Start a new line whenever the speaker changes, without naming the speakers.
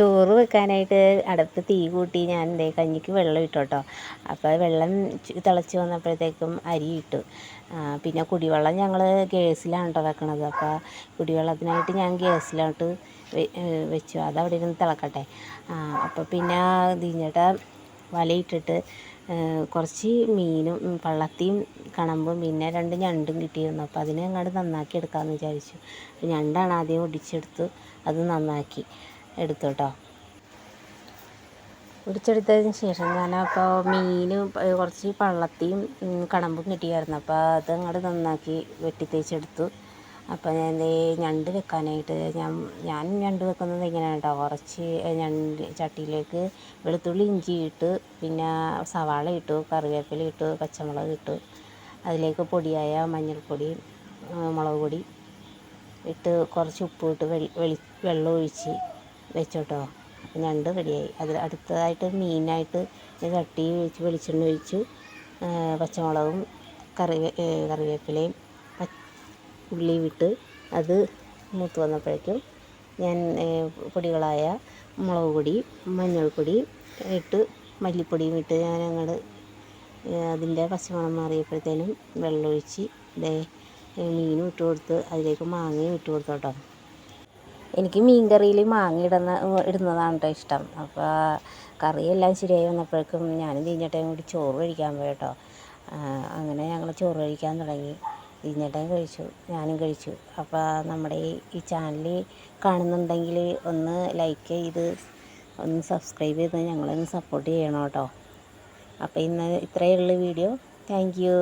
ചോറ് വെക്കാനായിട്ട് അടുപ്പ് തീ കൂട്ടി ഞാൻ കഞ്ഞിക്ക് വെള്ളം ഇട്ടു കേട്ടോ. അപ്പോൾ വെള്ളം തിളച്ച് വന്നപ്പോഴത്തേക്കും അരി ഇട്ടു. പിന്നെ കുടിവെള്ളം ഞങ്ങൾ ഗ്യാസിലാണ് കേട്ടോ വെക്കണത്. അപ്പോൾ കുടിവെള്ളത്തിനായിട്ട് ഞാൻ ഗ്യാസിലോട്ട് വെച്ചു. അതവിടെ ഇരുന്ന് തിളക്കട്ടെ. അപ്പോൾ പിന്നെ ദിഞ്ഞേട്ട വലയിട്ടിട്ട് കുറച്ച് മീനും പള്ളത്തിയും കണമ്പും പിന്നെ 2 ഞണ്ടും കിട്ടിയിരുന്നു. അപ്പോൾ അതിനെ അങ്ങോട്ട് നന്നാക്കി എടുക്കാമെന്ന് വിചാരിച്ചു. ഞണ്ടാണ് ആദ്യം ഒടിച്ചെടുത്ത് അത് നന്നാക്കി എടുത്തു കേട്ടോ. ഒടിച്ചെടുത്തതിന് ശേഷം ഞാനപ്പോൾ മീനും കുറച്ച് പള്ളത്തിയും കണമ്പും കിട്ടിയായിരുന്നു. അപ്പോൾ അത് അങ്ങോട്ട് നന്നാക്കി വെട്ടിത്തേച്ചെടുത്തു. അപ്പോൾ ഞാൻ ഞണ്ട് വെക്കാനായിട്ട് ഞാൻ ഞണ്ട് വെക്കുന്നത് ഇങ്ങനെയാണ് കേട്ടോ. കുറച്ച് ഞണ്ട് ചട്ടിയിലേക്ക് വെളുത്തുള്ളി ഇഞ്ചി ഇട്ട് പിന്നെ സവാള ഇട്ടു, കറിവേപ്പില ഇട്ടു, പച്ചമുളക് ഇട്ടു, അതിലേക്ക് പൊടിയായ മഞ്ഞൾപ്പൊടി മുളക് പൊടി ഇട്ട് കുറച്ച് ഉപ്പ് ഇട്ട് വെള്ളം ഒഴിച്ച് വെച്ചോട്ടോ. അപ്പോൾ ഞണ്ട് റെഡിയായി. അതിൽ അടുത്തതായിട്ട് മീനായിട്ട് ചട്ടി വെച്ച് വെളിച്ചെണ്ണ ഒഴിച്ചു പച്ചമുളകും കറിവേപ്പിലയും ഉള്ളിയും ഇട്ട് അത് മൂത്ത് വന്നപ്പോഴേക്കും ഞാൻ പൊടികളായ മുളക് പൊടി മഞ്ഞൾപ്പൊടി ഇട്ട് മല്ലിപ്പൊടിയും ഇട്ട് ഞാൻ അങ്ങോട്ട് അതിൻ്റെ പച്ചമണം മാറിയപ്പോഴത്തേനും വെള്ളമൊഴിച്ച് മീനും ഇട്ട് കൊടുത്ത് അതിലേക്ക് മാങ്ങയും ഇട്ട് കൊടുത്തു കേട്ടോ. എനിക്ക് മീൻ കറിയിൽ മാങ്ങ ഇടുന്നതാണ് കേട്ടോ ഇഷ്ടം. അപ്പോൾ കറിയെല്ലാം ശരിയായി വന്നപ്പോഴേക്കും ഞാനും തീഞ്ഞേട്ടയും കൂടി ചോറ് കഴിക്കാൻ പോയി കേട്ടോ. അങ്ങനെ ഞങ്ങൾ ചോറ് കഴിക്കാൻ തുടങ്ങി. തീഞ്ഞേട്ടയും കഴിച്ചു, ഞാനും കഴിച്ചു. അപ്പോൾ നമ്മുടെ ഈ ചാനൽ കാണുന്നുണ്ടെങ്കിൽ ഒന്ന് ലൈക്ക് ചെയ്ത് ഒന്ന് സബ്സ്ക്രൈബ് ചെയ്ത് ഞങ്ങളൊന്ന് സപ്പോർട്ട് ചെയ്യണം കേട്ടോ. അപ്പോൾ ഇന്ന് ഇത്രയേ ഉള്ളൂ വീഡിയോ. Thank you.